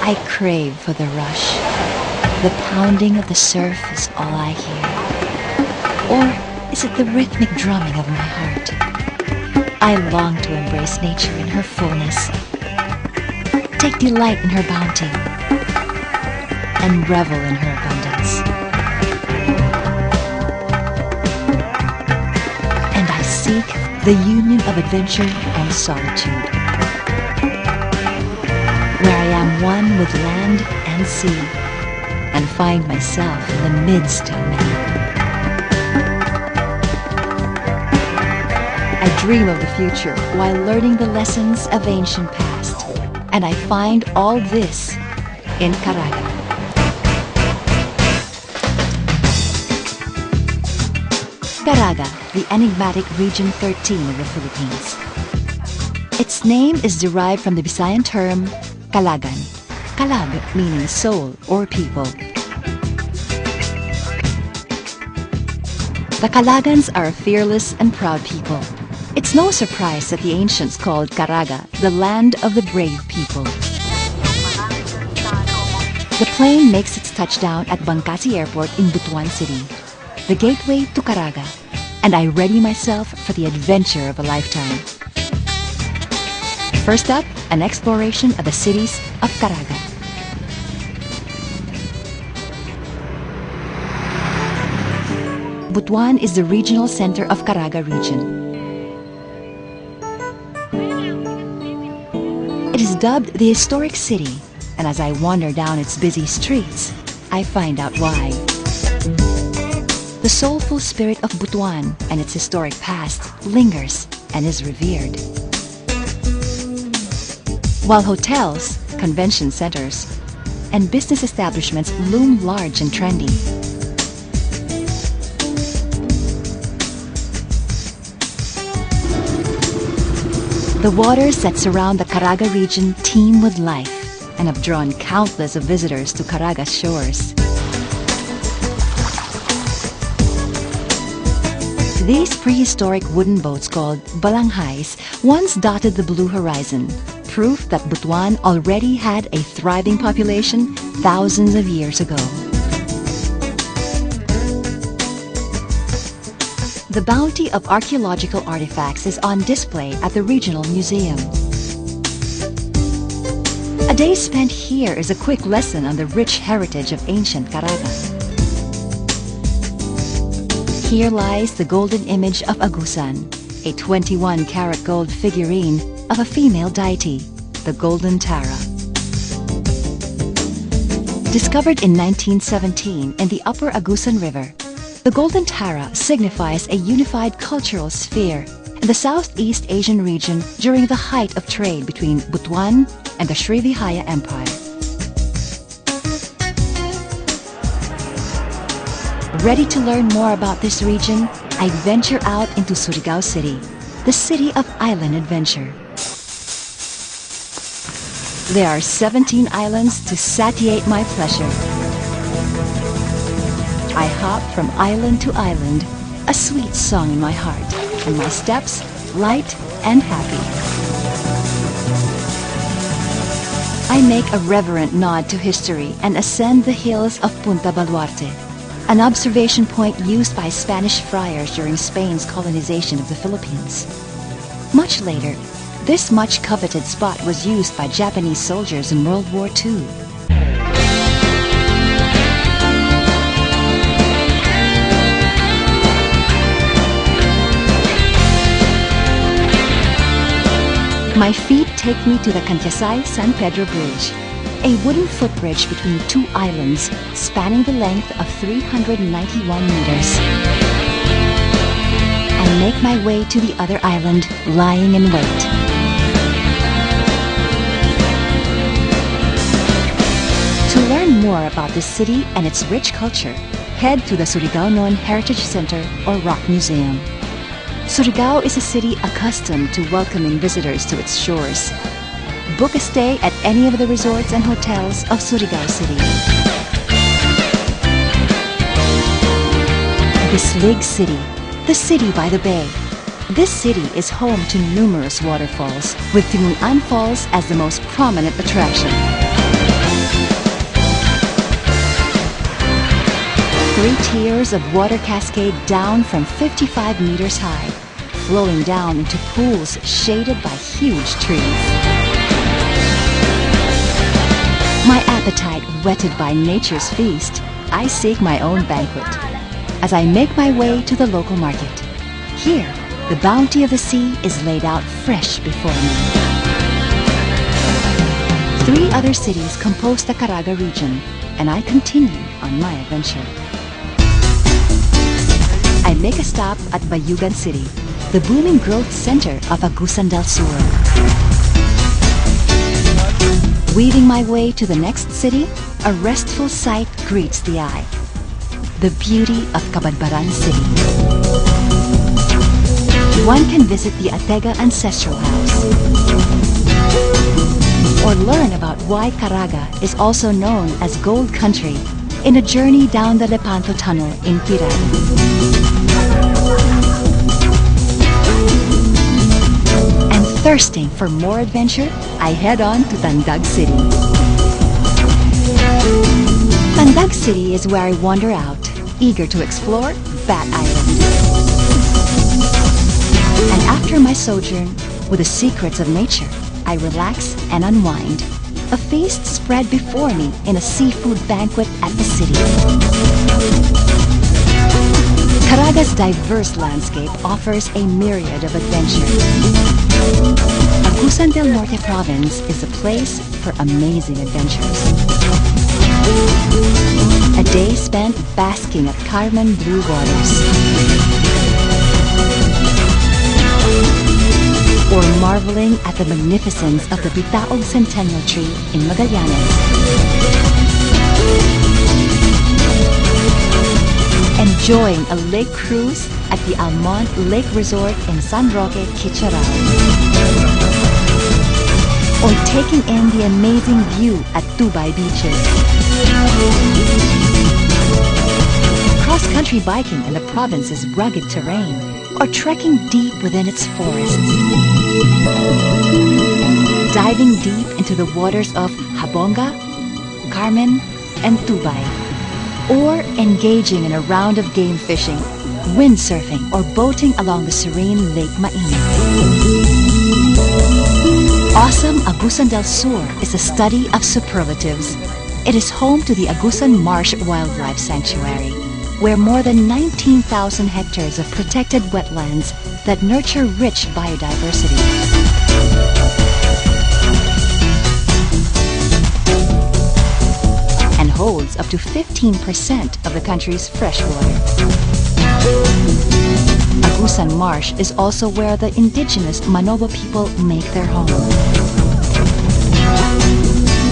I crave for the rush. The pounding of the surf is all I hear. Or is it the rhythmic drumming of my heart? I long to embrace nature in her fullness, take delight in her bounty, and revel in her abundance. And I seek the union of adventure and solitude, where I am one with land and sea, and find myself in the midst of many. I dream of the future while learning the lessons of ancient past, and I find all this in Caraga. Caraga, the enigmatic Region 13 of the Philippines. Its name is derived from the Visayan term Kalagan, Kalag meaning soul or people. The Kalagans are a fearless and proud people. It's no surprise that the ancients called Caraga the land of the brave people. The plane makes its touchdown at Bangkasi Airport in Butuan City, the gateway to Caraga, and I ready myself for the adventure of a lifetime. First up, an exploration of the cities of Caraga. Butuan is the regional center of Caraga region. It is dubbed the historic city, and as I wander down its busy streets, I find out why. The soulful spirit of Butuan and its historic past lingers and is revered. While hotels, convention centers, and business establishments loom large and trendy, the waters that surround the Caraga region teem with life and have drawn countless of visitors to Caraga's shores. These prehistoric wooden boats called balanghays once dotted the blue horizon, proof that Butuan already had a thriving population thousands of years ago. The bounty of archaeological artifacts is on display at the Regional Museum. A day spent here is a quick lesson on the rich heritage of ancient Caraga. Here lies the golden image of Agusan, a 21-karat gold figurine of a female deity, the Golden Tara. Discovered in 1917 in the upper Agusan River, the Golden Tara signifies a unified cultural sphere in the Southeast Asian region during the height of trade between Butuan and the Srivijaya Empire. Ready to learn more about this region? I venture out into Surigao City, the city of island adventure. There are 17 islands to satiate my pleasure. I hop from island to island, a sweet song in my heart, and my steps light and happy. I make a reverent nod to history and ascend the hills of Punta Baluarte, an observation point used by Spanish friars during Spain's colonization of the Philippines. Much later, this much coveted spot was used by Japanese soldiers in World War II. My feet take me to the Cantiasay-San Pedro Bridge, a wooden footbridge between two islands spanning the length of 391 meters. I make my way to the other island, lying in wait. To learn more about this city and its rich culture, head to the Surigao Noon Heritage Center or Rock Museum. Surigao is a city accustomed to welcoming visitors to its shores. Book a stay at any of the resorts and hotels of Surigao City. Bislig City, the city by the bay. This city is home to numerous waterfalls, with Timunan Falls as the most prominent attraction. 3 tiers of water cascade down from 55 meters high, flowing down into pools shaded by huge trees. My appetite whetted by nature's feast, I seek my own banquet as I make my way to the local market. Here, the bounty of the sea is laid out fresh before me. 3 other cities compose the Caraga region, and I continue on my adventure. I make a stop at Bayugan City, the booming growth center of Agusan del Sur. Weaving my way to the next city, a restful sight greets the eye. The beauty of Cabadbaran City. One can visit the Atega Ancestral House or learn about why Caraga is also known as Gold Country in a journey down the Lepanto Tunnel in Piray. And thirsting for more adventure, I head on to Tandag City. Tandag City is where I wander out, eager to explore Bat Island. And after my sojourn with the secrets of nature, I relax and unwind. A feast spread before me in a seafood banquet at the city. Caraga's diverse landscape offers a myriad of adventure. Agusan del Norte province is a place for amazing adventures. A day spent basking at Carmen blue waters, or marveling at the magnificence of the Bitaog Centennial Tree in Magallanes. Enjoying a lake cruise at the Almont Lake Resort in San Roque, Quicharao. Or taking in the amazing view at Tubay beaches. Cross-country biking in the province's rugged terrain, or trekking deep within its forests. Diving deep into the waters of Habonga, Carmen, and Tubay. Or engaging in a round of game fishing, windsurfing, or boating along the serene Lake Mainit. Awesome Agusan del Sur is a study of superlatives. It is home to the Agusan Marsh Wildlife Sanctuary, where more than 19,000 hectares of protected wetlands that nurture rich biodiversity. And holds up to 15% of the country's freshwater. Agusan Marsh is also where the indigenous Manobo people make their home.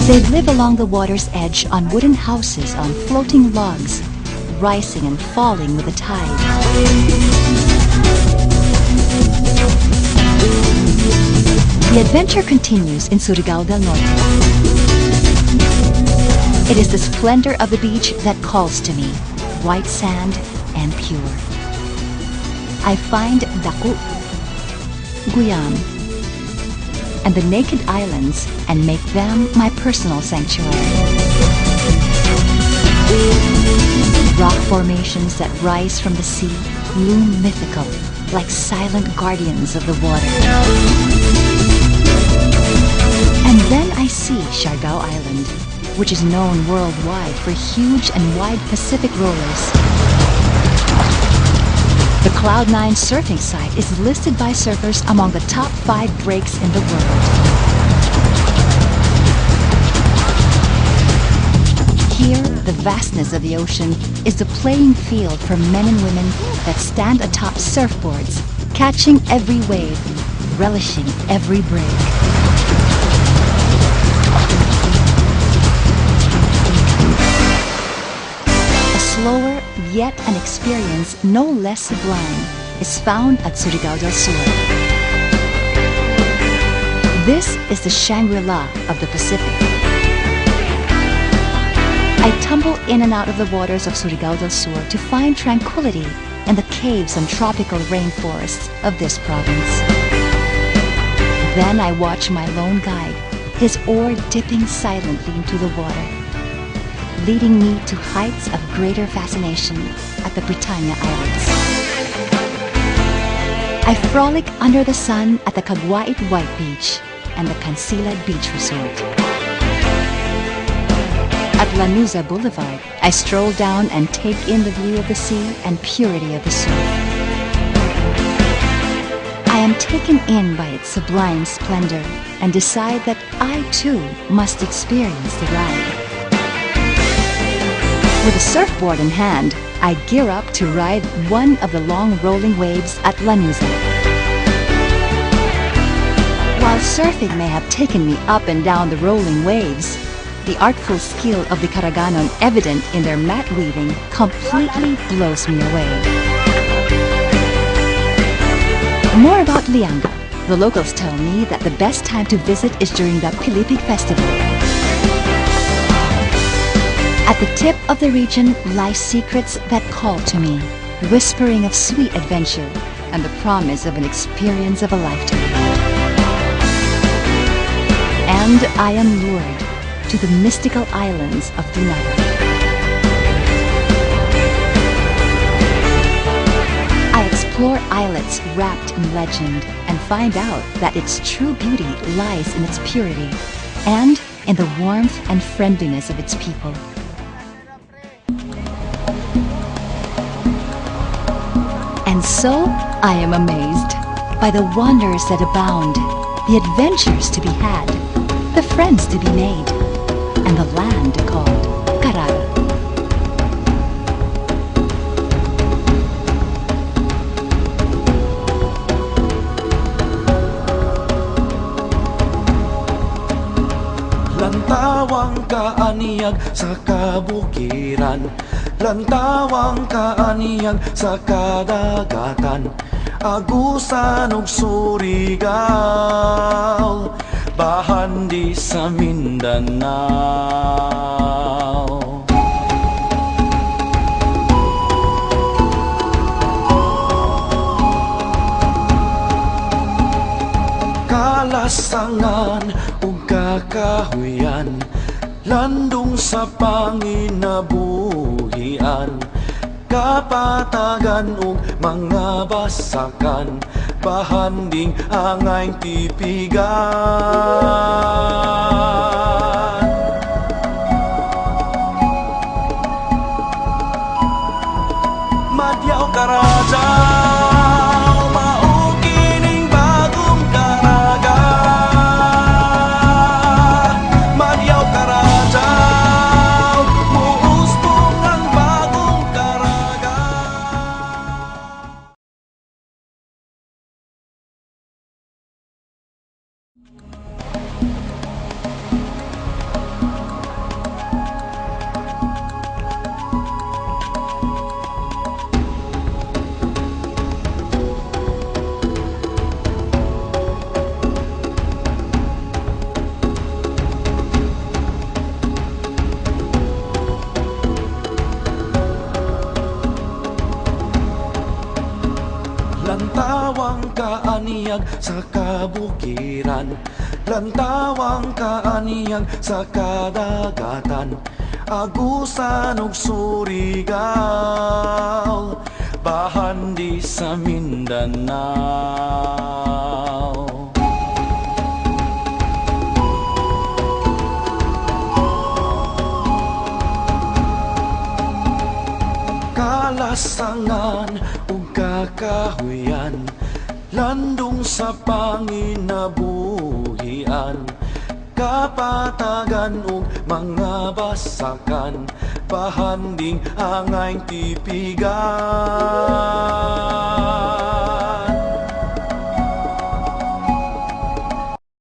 They live along the water's edge on wooden houses on floating logs, rising and falling with the tide. The adventure continues in Surigao del Norte. It is the splendor of the beach that calls to me, white sand and pure. I find Daku, Guyam, and the naked islands and make them my personal sanctuary. Rock formations that rise from the sea loom mythical, like silent guardians of the water. And then I see Siargao Island, which is known worldwide for huge and wide Pacific rollers. The Cloud9 surfing site is listed by surfers among the top 5 breaks in the world. Here, the vastness of the ocean is the playing field for men and women that stand atop surfboards, catching every wave, relishing every break. A slower, yet an experience no less sublime is found at Surigao del Sur. This is the Shangri-La of the Pacific. I tumble in and out of the waters of Surigao del Sur to find tranquility in the caves and tropical rainforests of this province. Then I watch my lone guide, his oar dipping silently into the water, leading me to heights of greater fascination at the Britannia Islands. I frolic under the sun at the Caguait White Beach and the Cansilad Beach Resort. At Lanuza Boulevard, I stroll down and take in the view of the sea and purity of the surf. I am taken in by its sublime splendor and decide that I too must experience the ride. With a surfboard in hand, I gear up to ride one of the long rolling waves at Lanuza. While surfing may have taken me up and down the rolling waves, the artful skill of the Caraganon evident in their mat weaving completely blows me away. More about Lianga. The locals tell me that the best time to visit is during the Pilipig Festival. At the tip of the region lie secrets that call to me, whispering of sweet adventure and the promise of an experience of a lifetime. And I am lured to the mystical islands of Tunada. I explore islets wrapped in legend and find out that its true beauty lies in its purity and in the warmth and friendliness of its people. And so I am amazed by the wonders that abound, the adventures to be had, the friends to be made, and the land called Caraga. Lantawang kaaniyag sa kabukiran, lantawang kaaniyag sa kadagatan, agusan ug Surigao, bahan di sa Mindanao. Kalasangan ug kakahuyan, landong sa panginabuhian, kapatagan ug mga basakan, bahanding angay tipigan. Madyaw Karaja, maukining bagong Caraga. Madyaw Karaja, muusbong ang bagong Caraga. Lantawang kaaniyag sa kabukiran, lantawang kaaniyag sa kadagatan, agusan ug Surigao, bahan di sa Mindanao. Kalasangan ug kakahuyan, landong sa panginabuhian, kapatagan ug mga basakan, bahanding angay tipigan.